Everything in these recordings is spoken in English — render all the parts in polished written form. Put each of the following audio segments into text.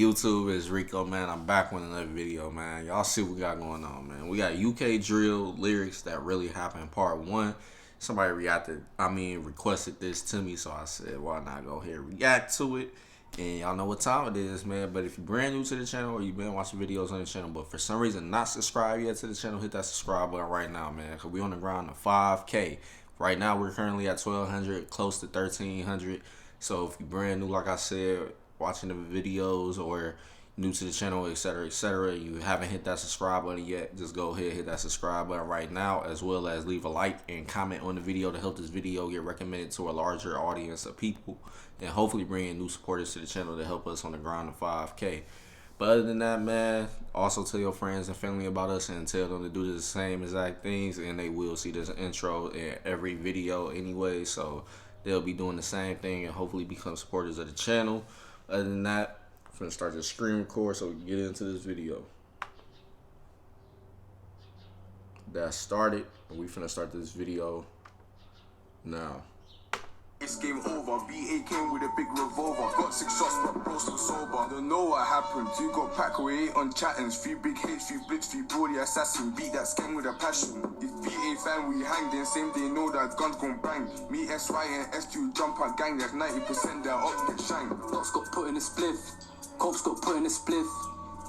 YouTube is Rico, man. I'm back with another video, man. Y'all see what we got going on, man. We got UK drill lyrics that really happened, part 1. Somebody requested this to me, so I said, why not go ahead and react to it? And y'all know what time it is, man. But if you're brand new to the channel or you've been watching videos on the channel, but for some reason not subscribed yet to the channel, hit that subscribe button right now, man. Because we on the ground to 5K. Right now, we're currently at 1,200, close to 1,300. So if you're brand new, like I said, watching the videos or new to the channel, etc., you haven't hit that subscribe button yet, just go ahead, hit that subscribe button right now, as well as leave a like and comment on the video to help this video get recommended to a larger audience of people, and hopefully bring in new supporters to the channel to help us on the grind to 5K. But other than that, man, also tell your friends and family about us and tell them to do the same exact things, and they will see this intro in every video anyway, so they'll be doing the same thing and hopefully become supporters of the channel. Other than that, I'm going to start the screen record so we can get into this video. That started, and we finna start this video now. It's game over. BA came with a big revolver. Got 6 shots, but bro still sober. Don't know what happened. You got pack away on chattings. 3 big hits, 3 blicks, 3 broady assassin. Beat that scam with a passion. If BA fan, we hang. Then same day know that guns gon' bang. Me SY and S2 jump out gang. That's 90% their ops get shanked. Docs got put in a spliff. Cops got put in a spliff.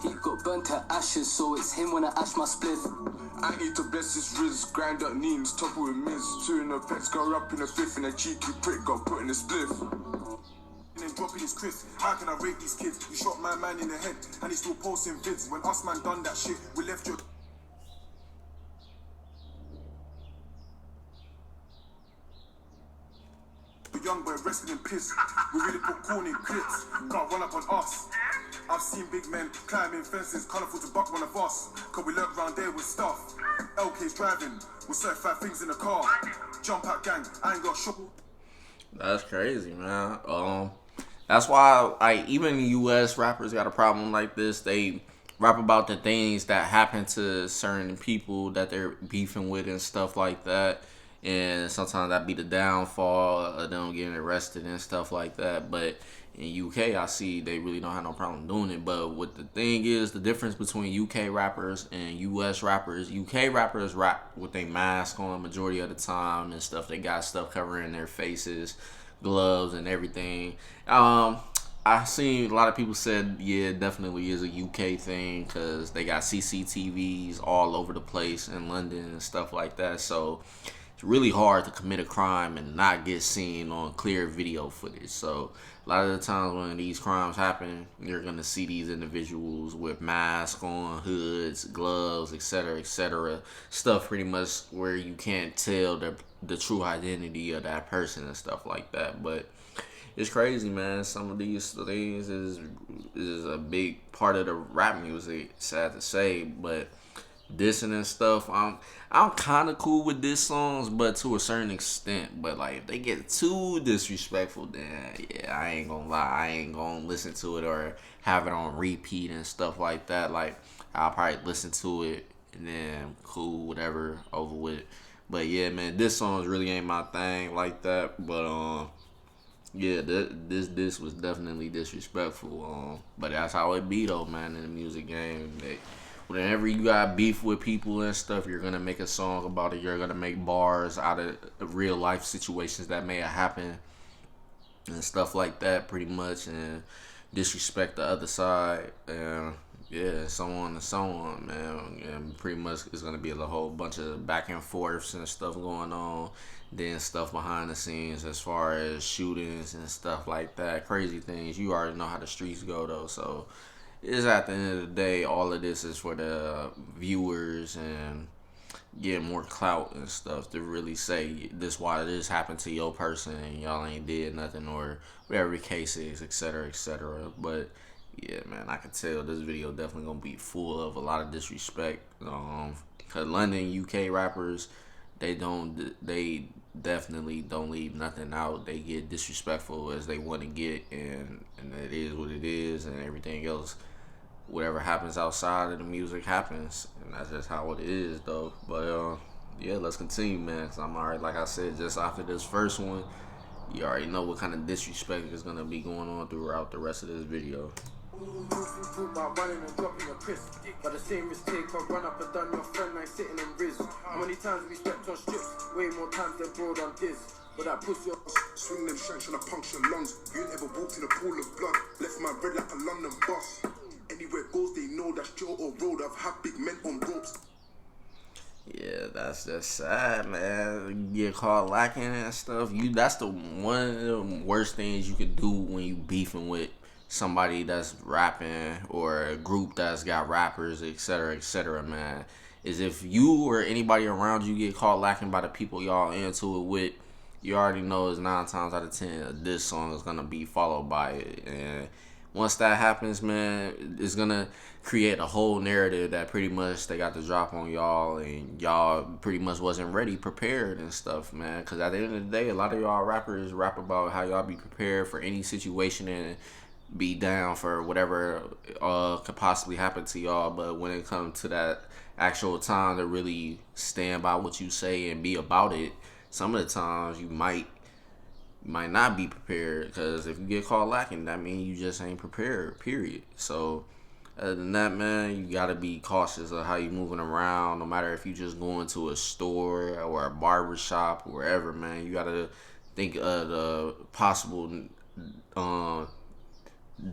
He got burnt to ashes, so it's him when I ash my spliff. I need to bless his wrist, grind up knees, topple with Miz. 2 in the pets, go up in the 5th, and a cheeky prick got put in a spliff. And then dropping his crisp. How can I rate these kids? You shot my man in the head, and he's still posting vids. When us man done that shit, we left your... young boy resting in piss. We really put corn in clips. Can't run up on us. I've seen big men climbing fences, colourful to buck one of us. Cause we lurk round there with stuff. LK's driving, with certified things in the car. Jump out gang, I ain't got shovel. That's crazy, man. That's why even US rappers got a problem like this. They rap about the things that happen to certain people that they're beefing with and stuff like that. And sometimes that be the downfall of them getting arrested and stuff like that. But in UK, I see they really don't have no problem doing it. But what the thing is, the difference between UK rappers and US rappers, UK rappers rap with their mask on majority of the time and stuff. They got stuff covering their faces, gloves and everything. I seen a lot of people said, yeah, it definitely is a UK thing because they got CCTVs all over the place in London and stuff like that. So it's really hard to commit a crime and not get seen on clear video footage. So a lot of the times when these crimes happen, you're going to see these individuals with masks on, hoods, gloves, etc. Stuff pretty much where you can't tell the true identity of that person and stuff like that. But it's crazy, man. Some of these things is a big part of the rap music, sad to say, but dissing and stuff, I'm kind of cool with diss songs, but to a certain extent. But like if they get too disrespectful, then yeah, I ain't gonna lie, I ain't gonna listen to it or have it on repeat and stuff like that. Like I'll probably listen to it and then cool, whatever, over with. But yeah, man, this songs really ain't my thing like that. But yeah, this was definitely disrespectful. But that's how it be though, man, in the music game. Whenever you got beef with people and stuff, you're gonna make a song about it. You're gonna make bars out of real life situations that may have happened and stuff like that, pretty much, and disrespect the other side, and yeah, so on and so on, man. And pretty much it's gonna be a whole bunch of back and forths and stuff going on, then stuff behind the scenes as far as shootings and stuff like that, crazy things. You already know how the streets go though, so it's at the end of the day, all of this is for the viewers and get more clout and stuff to really say this why this happened to your person and y'all ain't did nothing or whatever the case is, etc. But yeah, man, I can tell this video definitely gonna be full of a lot of disrespect. Cause London, UK rappers, they definitely don't leave nothing out. They get disrespectful as they want to get, and it is what it is, and everything else whatever happens outside of the music happens, and that's just how it is, though. But yeah, let's continue, man. Cause I'm alright. Like I said, just after this first one, you already know what kind of disrespect is gonna be going on throughout the rest of this video. Talk about running and dropping your piss, but the same mistake I run up and done your friend like sitting in Riz. How many times we stepped on strips? Way more times than broad on this. But that pussy up. Swing them shanks trying to puncture lungs. You ain't ever walked in a pool of blood. Left my bread like a London bus. Anywhere it goes, they know that's Joe or road. I've had big men on ropes. Yeah, that's just sad, man. You get caught lacking and stuff. That's the one of the worst things you could do when you beefing with somebody that's rapping or a group that's got rappers, etc., man. Is if you or anybody around you get caught lacking by the people y'all into it with, you already know it's 9 times out of 10 this song is gonna be followed by it. And once that happens, man, it's gonna create a whole narrative that pretty much they got the drop on y'all and y'all pretty much wasn't ready, prepared and stuff, man. Because at the end of the day, a lot of y'all rappers rap about how y'all be prepared for any situation and be down for whatever could possibly happen to y'all. But when it comes to that actual time to really stand by what you say and be about it, some of the times you might not be prepared, because if you get caught lacking, that means you just ain't prepared, period. So other than that, man, you gotta be cautious of how you moving around, no matter if you just going to a store or a barber shop or wherever, man. You gotta think of the possible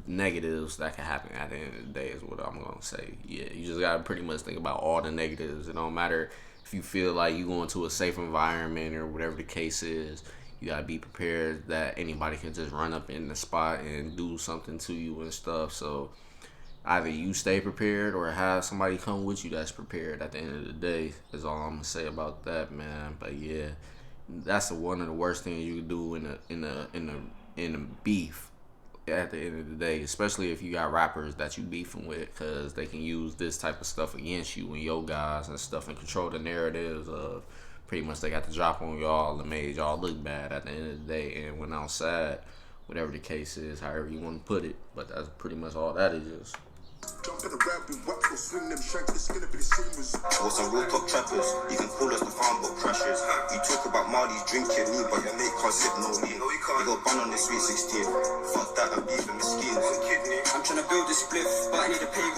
negatives that can happen at the end of the day is what I'm gonna say. Yeah, you just gotta pretty much think about all the negatives. It don't matter if you feel like you going to a safe environment or whatever the case is. You gotta be prepared that anybody can just run up in the spot and do something to you and stuff. So either you stay prepared or have somebody come with you that's prepared at the end of the day is all I'm gonna say about that, man. But yeah, that's one of the worst things you can do in a beef at the end of the day, especially if you got rappers that you beefing with, because they can use this type of stuff against you and your guys and stuff and control the narratives of pretty much they got the drop on y'all and made y'all look bad at the end of the day and went outside, whatever the case is, however you want to put it. But that's pretty much all that is. Jump in the rap with wax or swing them shanks, it's gonna be the same as. We're some real top trappers, you can call us the farm boat crashers. You talk about Marley's drinking me, but your mate can't sip no lean. You got bun on the sweet 16, fuck that, I'm beefing the schemes. I'm trying to build a spliff, but I need to pay.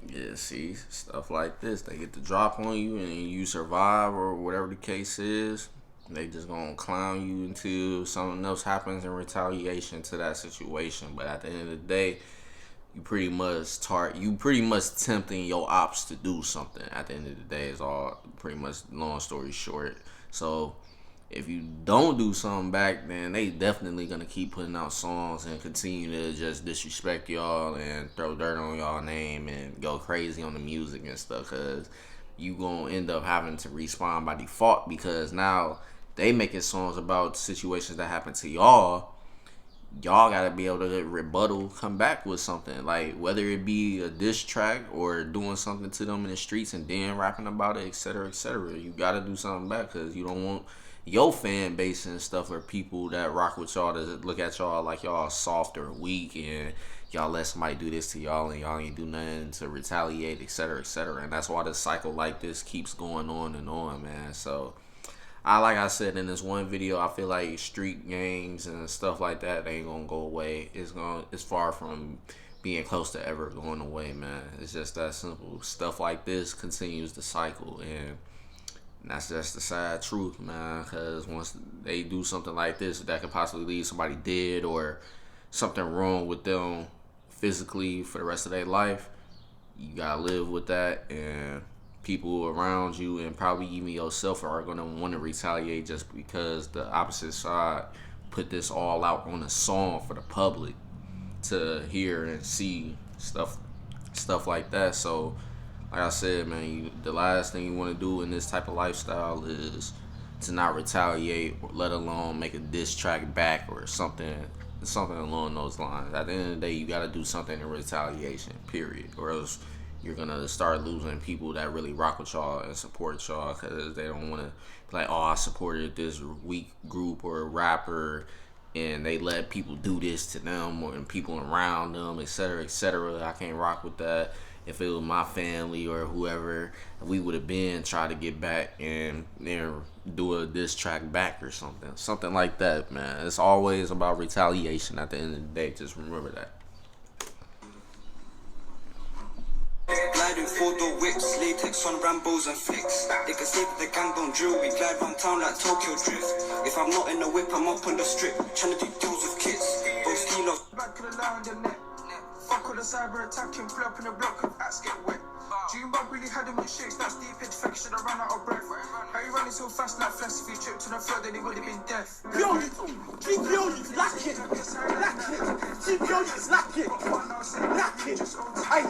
Yeah, see, stuff like this, they get the drop on you and you survive or whatever the case is. They just gonna clown you until something else happens in retaliation to that situation. But at the end of the day, you pretty much tempting your ops to do something. At the end of the day, is all pretty much, long story short. So if you don't do something back, then they definitely gonna keep putting out songs and continue to just disrespect y'all and throw dirt on y'all name and go crazy on the music and stuff. Cause you gonna end up having to respond by default, because now they making songs about situations that happen to y'all. Y'all gotta be able to rebuttal, come back with something, like whether it be a diss track or doing something to them in the streets and then rapping about it, etc., etc. You gotta do something back, because you don't want your fan base and stuff or people that rock with y'all to look at y'all like y'all soft or weak and y'all let somebody do this to y'all and y'all ain't do nothing to retaliate, etc., etc. And that's why the cycle like this keeps going on and on, man. So like I said in this one video, I feel like street gangs and stuff like that, they ain't gonna go away. It's far from being close to ever going away, man. It's just that simple. Stuff like this continues the cycle, and that's just the sad truth, man. Because once they do something like this that could possibly leave somebody dead or something wrong with them physically for the rest of their life, you gotta live with that, and people around you and probably even yourself are gonna want to retaliate just because the opposite side put this all out on a song for the public to hear and see stuff like that. So like I said, man, the last thing you want to do in this type of lifestyle is to not retaliate, or let alone make a diss track back or something along those lines. At the end of the day, you got to do something in retaliation, period, or else you're gonna start losing people that really rock with y'all and support y'all, because they don't want to be like, oh, I supported this weak group or rapper and they let people do this to them or people around them, etc., etc. I can't rock with that. If it was my family or whoever, we would have been try to get back and do a diss track back or something like that, man. It's always about retaliation at the end of the day. Just remember that. Gliding four-door whips, latex on Rambos and flicks. They can say that the gang don't drill, we glide round town like Tokyo Drift. If I'm not in the whip, I'm up on the strip, trying to do deals with kids. Both kilos. Back to the line on the neck. Fuck with the cyber attacking, pull up in the block if ass get wet. Dream Bug really had him in shakes, that's deep infection, I ran out of breath. How you running so fast like flesh? If you tripped to the floor, then he would have been deaf. GPO's lacking. GPO's lacking. I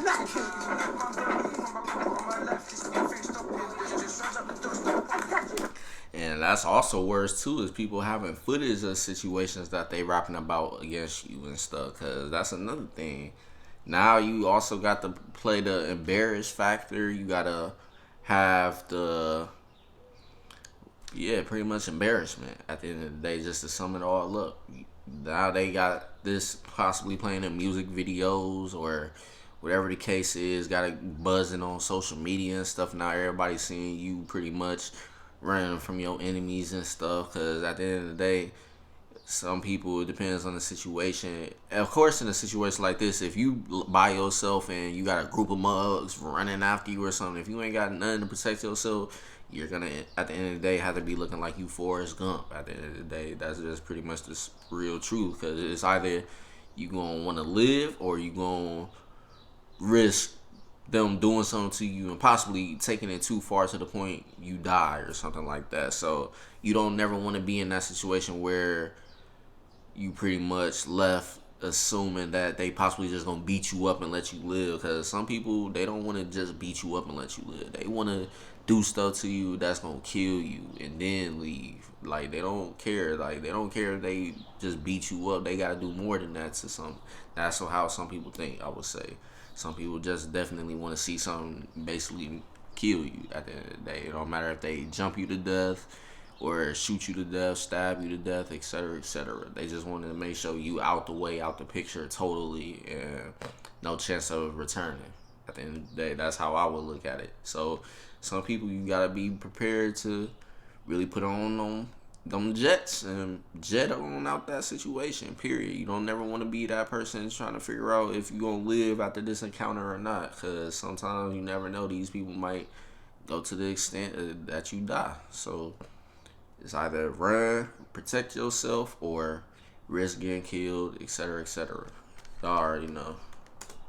And that's also worse too, is people having footage of situations that they rapping about against you and stuff. Cause that's another thing. Now you also got to play the embarrassed factor. You gotta have the pretty much embarrassment at the end of the day, just to sum it all up. Now they got this possibly playing in music videos or whatever the case is, got it buzzing on social media and stuff. Now everybody's seeing you pretty much running from your enemies and stuff. Cause at the end of the day, some people, it depends on the situation. Of course, in a situation like this, if you by yourself and you got a group of mugs running after you or something, if you ain't got nothing to protect yourself, you're gonna, at the end of the day, have to be looking like you Forrest Gump. At the end of the day, that's just pretty much the real truth. Because it's either you gonna want to live or you gonna risk them doing something to you and possibly taking it too far to the point you die or something like that. So you don't never want to be in that situation where you pretty much left assuming that they possibly just gonna beat you up and let you live. Because some people, they don't want to just beat you up and let you live. They want to do stuff to you that's gonna kill you and then leave. Like, they don't care. Like, they don't care if they just beat you up. They gotta do more than that to some. That's how some people think, I would say. Some people just definitely want to see something basically kill you at the end of the day. It don't matter if they jump you to death or shoot you to death, stab you to death, etc., etc. They just want to make sure you out the way, out the picture totally, and no chance of returning. At the end of the day, that's how I would look at it. So some people, you gotta be prepared to really put on them jets and jet on out that situation, period. You don't never want to be that person trying to figure out if you're going to live after this encounter or not, because sometimes you never know. These people might go to the extent that you die. So it's either run, protect yourself, or risk getting killed, etc., etc. Y'all already know.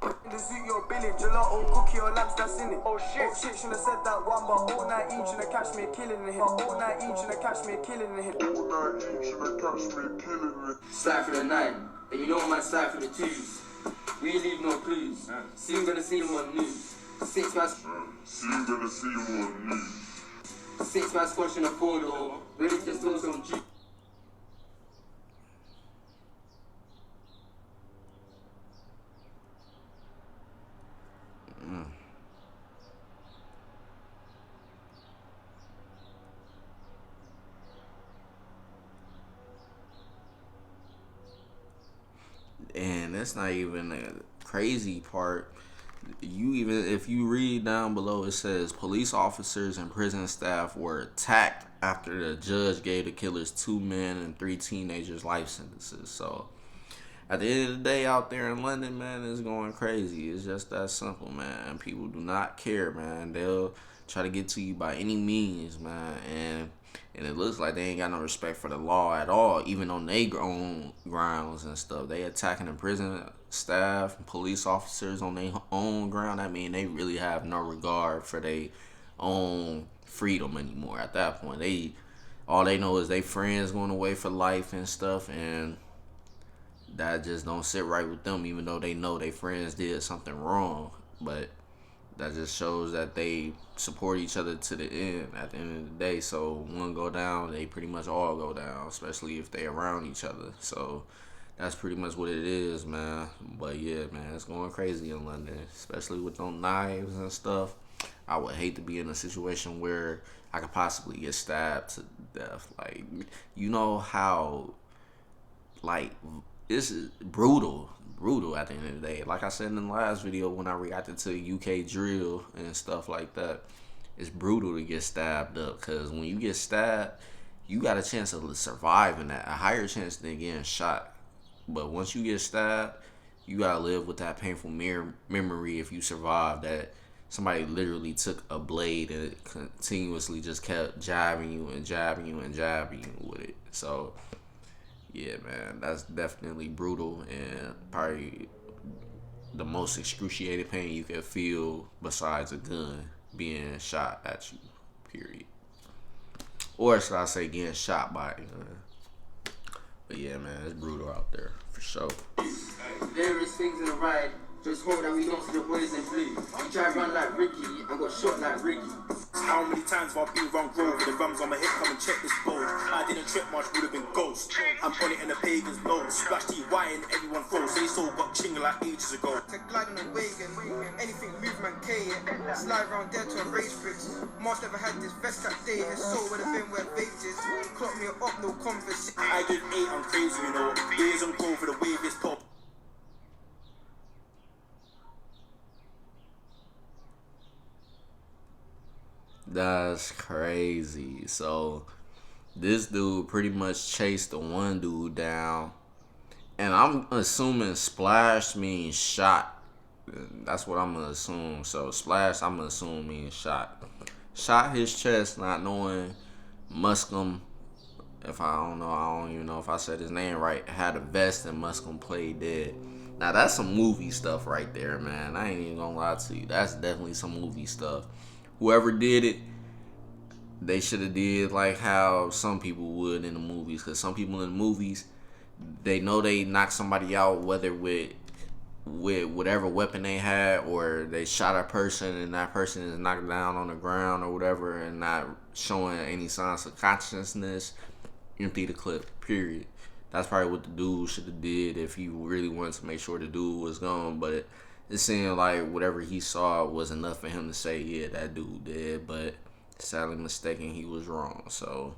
In the suit, you're billing, gelato, cookie or lamps, that's in it. Oh shit, shouldn't have said that one, but all night each and catch me killing in him. All night each and catch me killing in him. All night each and catch me killing in him. Slide for the 9, and you know I might slide for the 2s. We ain't leave no clues. Soon gonna see them on news. 6 man. Soon gonna see you on news. 6 man squashing a 4-door. Ready to throw some G. And that's not even the crazy part. If you read down below, it says police officers and prison staff were attacked after the judge gave the killers 2 men and 3 teenagers life sentences. So at the end of the day, out there in London, man, it's going crazy. It's just that simple, man. People do not care, man. They'll try to get to you by any means, man. And it looks like they ain't got no respect for the law at all, even on their own grounds and stuff. They attacking the prison staff, police officers on their own ground. I mean, they really have no regard for their own freedom anymore at that point. All they know is they friends going away for life and stuff, and that just don't sit right with them, even though they know their friends did something wrong. But that just shows that they support each other to the end at the end of the day. So one go down, they pretty much all go down, especially if they around each other. So that's pretty much what it is, man. But yeah, man, it's going crazy in London, especially with those knives and stuff. I would hate to be in a situation where I could possibly get stabbed to death. Like, you know how like, this is brutal at the end of the day. Like I said in the last video when I reacted to UK drill and stuff like that, it's brutal to get stabbed up, because when you get stabbed, you got a chance of surviving that, a higher chance than getting shot. But once you get stabbed, you gotta live with that painful memory if you survive that somebody literally took a blade and continuously just kept jabbing you and jabbing you and jabbing you with it. So yeah, man, that's definitely brutal, and probably the most excruciating pain you can feel besides a gun being shot at you, period. Or should I say getting shot by a gun. But yeah, man, it's brutal out there, for sure. Various things in the ride, just hope that we don't see the boys in blue. We try to run like Ricky and got shot like Ricky. How many times have I been run grove with the rums on my hip, come and check this bowl. I didn't trip much, would have been ghost. I'm on it in the pagan's nose. Splash TY and everyone froze. They so got chinging like ages ago. To glide on a wagon, anything movement K it. Slide around there to a race bricks. Mars never had this vest that day. His soul would have been where babes is. Clock me up, no conversation. I give 8, I'm crazy, you know. Beers on grove for the wave is pop. That's crazy. So this dude pretty much chased the one dude down, and I'm assuming splash means shot. That's what I'm gonna assume. So splash, I'm gonna assume means shot. Shot his chest, not knowing Muscom. If I don't even know if I said his name right. Had a vest and Muscom played dead. Now that's some movie stuff right there, man. I ain't even gonna lie to you. That's definitely some movie stuff. Whoever did it, they should have did like how some people would in the movies. Because some people in the movies, they know they knock somebody out, whether with whatever weapon they had, or they shot a person and that person is knocked down on the ground or whatever and not showing any signs of consciousness. Empty the clip, period. That's probably what the dude should have did if he really wanted to make sure the dude was gone. But it seemed like whatever he saw was enough for him to say, yeah, that dude did. But sadly mistaken, he was wrong. So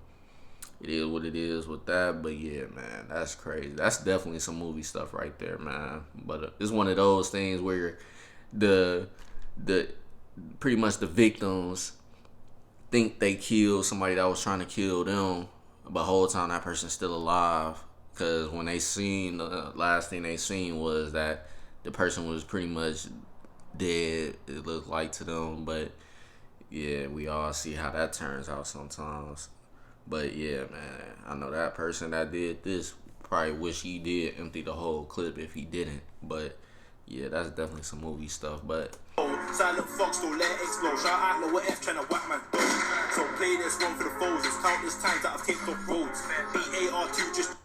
it is what it is with that. But yeah, man, that's crazy. That's definitely some movie stuff right there, man. But it's one of those things where the pretty much the victims think they killed somebody that was trying to kill them, but the whole time that person's still alive. Because when they seen, the last thing they seen was that the person was pretty much dead, it looked like to them. But yeah, we all see how that turns out sometimes. But yeah, man, I know that person that did this probably wish he did empty the whole clip if he didn't. But yeah, that's definitely some movie stuff. But Silent Fox, don't let it explode. Shout out no F trying to whack my dog. So play this one for the foes. It's countless times that I've kicked off roads. BAR2 just.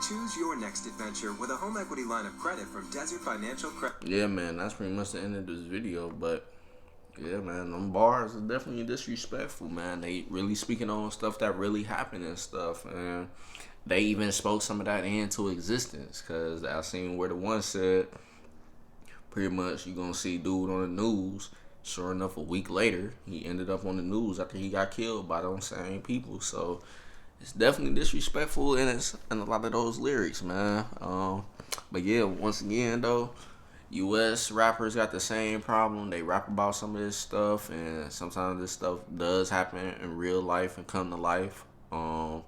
Choose your next adventure with a home equity line of credit from Desert Financial Credit. yeah, man, that's pretty much the end of this video. But yeah, man, them bars are definitely disrespectful, man. They really speaking on stuff that really happened and stuff. And they even spoke some of that into existence. Because I seen where the one said, pretty much you gonna see dude on the news. Sure enough, a week later, he ended up on the news after he got killed by those same people. So it's definitely disrespectful in a lot of those lyrics, man. But yeah, once again though, U.S. rappers got the same problem. They rap about some of this stuff, and sometimes this stuff does happen in real life and come to life. And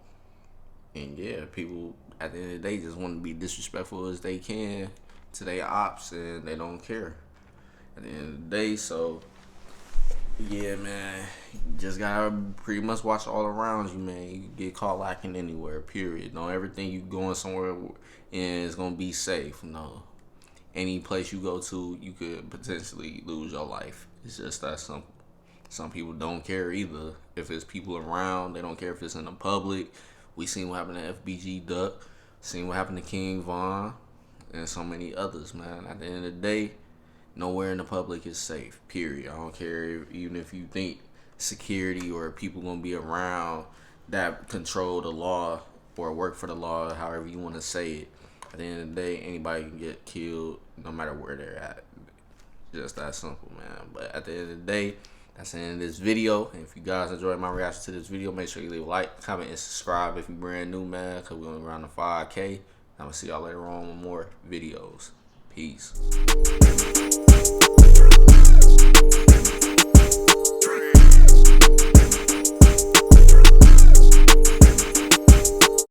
yeah, people at the end of the day just want to be disrespectful as they can to their ops, and they don't care at the end of the day. So yeah, man, you just gotta pretty much watch all around you, man. You get caught lacking anywhere, period. No, everything you going somewhere in is gonna be safe. No, any place you go to, you could potentially lose your life. It's just that simple. Some people don't care either. If it's people around, they don't care if it's in the public. We seen what happened to FBG Duck, seen what happened to King Von, and so many others, man. At the end of the day, nowhere in the public is safe, period. I don't care even if you think security or people gonna be around that control the law or work for the law, however you want to say it. At the end of the day, anybody can get killed no matter where they're at. Just that simple, man. But at the end of the day, That's the end of this video. And if you guys enjoyed my reaction to this video, make sure you leave a like, comment, and subscribe if you're brand new, man, because we're going around the 5K. I'm going to see y'all later on with more videos. Peace.